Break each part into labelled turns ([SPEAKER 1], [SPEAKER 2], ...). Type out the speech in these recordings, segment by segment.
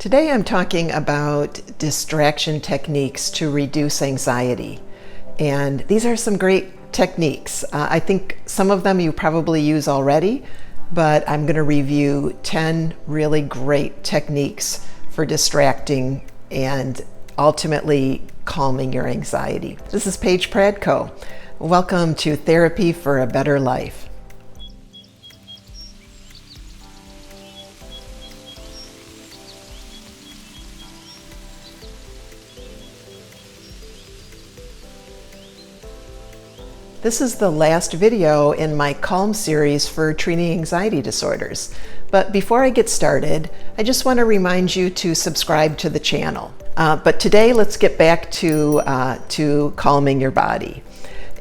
[SPEAKER 1] Today I'm talking about distraction techniques to reduce anxiety. And these are some great techniques. I think some of them you probably use already, but I'm going to review 10 really great techniques for distracting and ultimately calming your anxiety. This is Paige Pradko. Welcome to Therapy for a Better Life. This is the last video in my Calm series for treating anxiety disorders. But before I get started, I just want to remind you to subscribe to the channel. But today, let's get back to calming your body.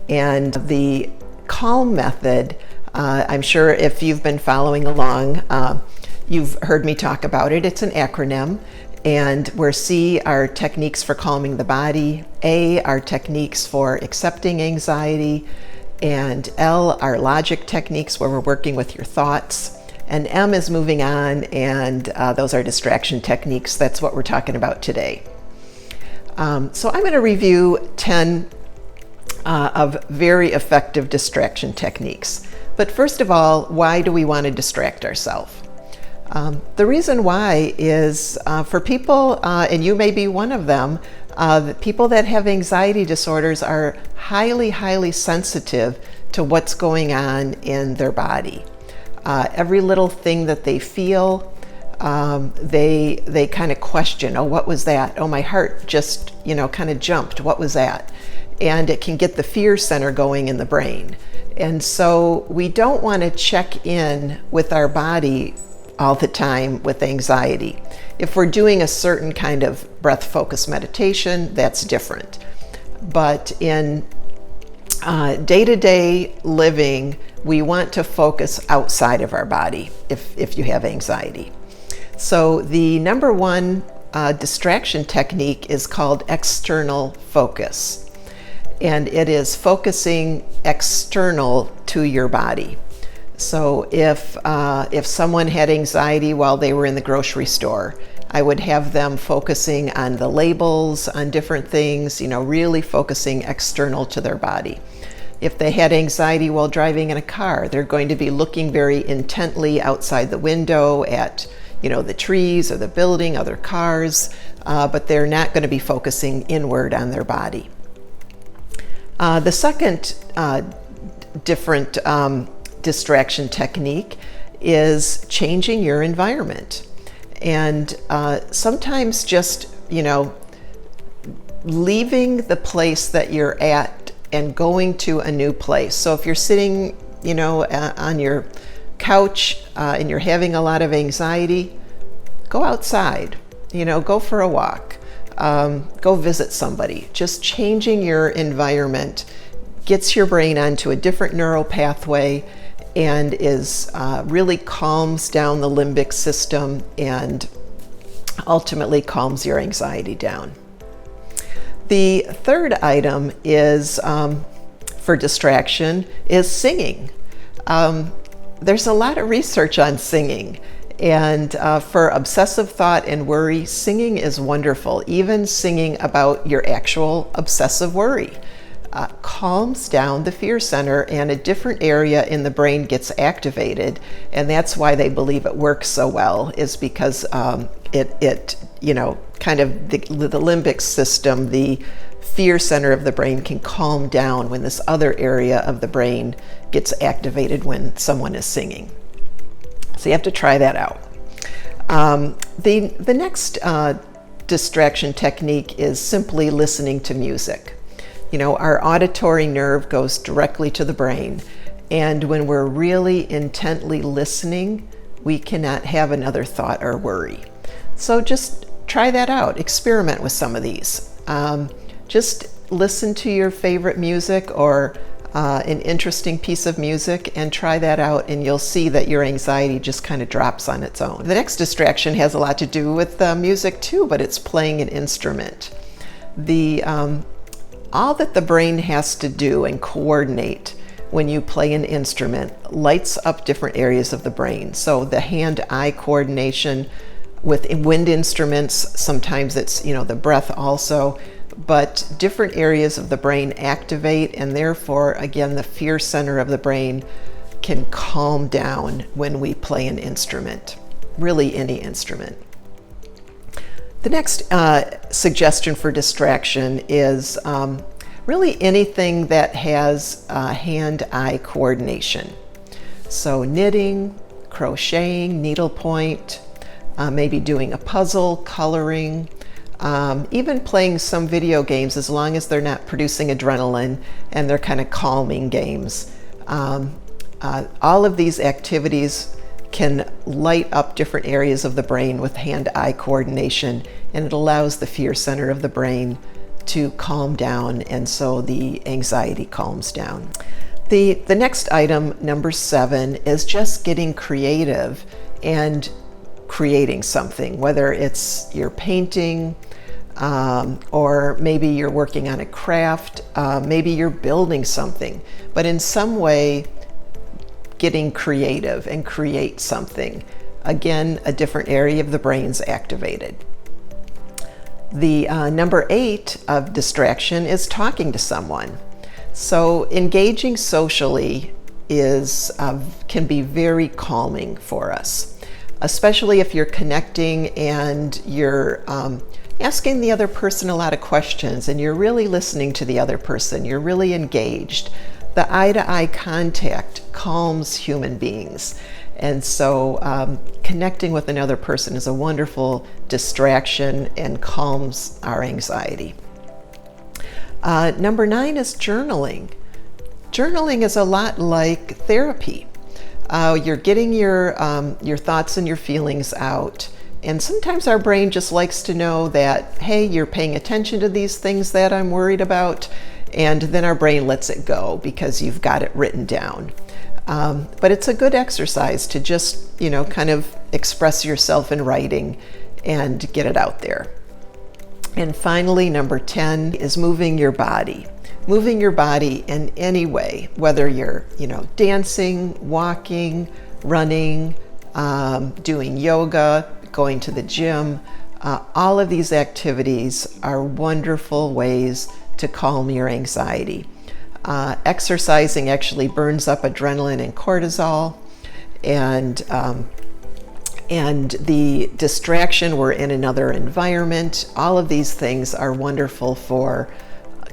[SPEAKER 1] And the Calm method, I'm sure if you've been following along, you've heard me talk about it. It's an acronym. And where C are techniques for calming the body, A are techniques for accepting anxiety, and L are logic techniques where we're working with your thoughts, and M is moving on, and those are distraction techniques. That's what we're talking about today. So I'm going to review 10 of very effective distraction techniques. But first of all, why do we want to distract ourselves? The reason why is for people, and you may be one of them, the people that have anxiety disorders are highly sensitive to what's going on in their body. Every little thing that they feel, they kind of question, oh, what was that? Oh, my heart just, kind of jumped. What was that? And it can get the fear center going in the brain. And so we don't want to check in with our body all the time with anxiety. If we're doing a certain kind of breath focused meditation, that's different. But in day-to-day living, we want to focus outside of our body if you have anxiety. So the number one distraction technique is called external focus. And it is focusing external to your body. So if someone had anxiety while they were in the grocery store, I would have them focusing on the labels, on different things, really focusing external to their body. If they had anxiety while driving in a car, they're going to be looking very intently outside the window at, the trees or the building, other cars, but they're not going to be focusing inward on their body. The second different distraction technique is changing your environment. And sometimes just, leaving the place that you're at and going to a new place. So if you're sitting, on your couch and you're having a lot of anxiety, go outside, go for a walk, go visit somebody. Just changing your environment gets your brain onto a different neural pathway and is really calms down the limbic system and ultimately calms your anxiety down. The third item is for distraction is singing. There's a lot of research on singing, and for obsessive thought and worry, singing is wonderful. Even singing about your actual obsessive worry calms down the fear center, and a different area in the brain gets activated, and that's why they believe it works so well, is because it kind of the limbic system, the fear center of the brain, can calm down when this other area of the brain gets activated when someone is singing. So you have to try that out. The next distraction technique is simply listening to music. Our auditory nerve goes directly to the brain, and when we're really intently listening, we cannot have another thought or worry. So just try that out. Experiment with some of these. Just listen to your favorite music or an interesting piece of music and try that out, and you'll see that your anxiety just kind of drops on its own. The next distraction has a lot to do with music too, but it's playing an instrument. All that the brain has to do and coordinate when you play an instrument lights up different areas of the brain. So the hand-eye coordination With wind instruments, sometimes it's, the breath also, but different areas of the brain activate, and therefore, again, the fear center of the brain can calm down when we play an instrument, really any instrument. The next suggestion for distraction is really anything that has hand-eye coordination. So knitting, crocheting, needlepoint, maybe doing a puzzle, coloring, even playing some video games, as long as they're not producing adrenaline and they're kind of calming games. All of these activities can light up different areas of the brain with hand-eye coordination, and it allows the fear center of the brain to calm down, and so the anxiety calms down. The next item, number 7, is just getting creative and creating something, whether it's you're painting, or maybe you're working on a craft, maybe you're building something, but in some way getting creative and create something. Again, a different area of the brain's activated. The number 8 of distraction is talking to someone. So engaging socially can be very calming for us, especially if you're connecting and you're asking the other person a lot of questions and you're really listening to the other person, you're really engaged. The eye-to-eye contact calms human beings. And so connecting with another person is a wonderful distraction and calms our anxiety. Number 9 is journaling. Journaling is a lot like therapy. You're getting your thoughts and your feelings out. And sometimes our brain just likes to know that, hey, you're paying attention to these things that I'm worried about. And then our brain lets it go because you've got it written down. But it's a good exercise to just, kind of express yourself in writing and get it out there. And finally, number 10 is moving your body. Moving your body in any way, whether you're, dancing, walking, running, doing yoga, going to the gym. All of these activities are wonderful ways to calm your anxiety. Exercising actually burns up adrenaline and cortisol, and the distraction, we're in another environment. All of these things are wonderful for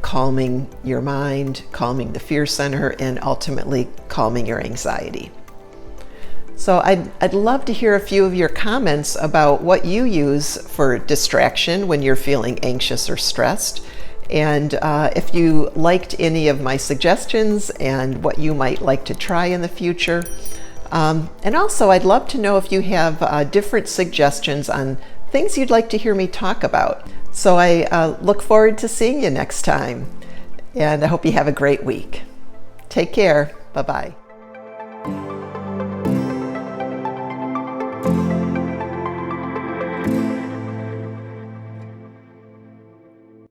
[SPEAKER 1] calming your mind, calming the fear center, and ultimately calming your anxiety. So I'd love to hear a few of your comments about what you use for distraction when you're feeling anxious or stressed. And if you liked any of my suggestions and what you might like to try in the future. And also, I'd love to know if you have different suggestions on things you'd like to hear me talk about. So I look forward to seeing you next time. And I hope you have a great week. Take care. Bye-bye.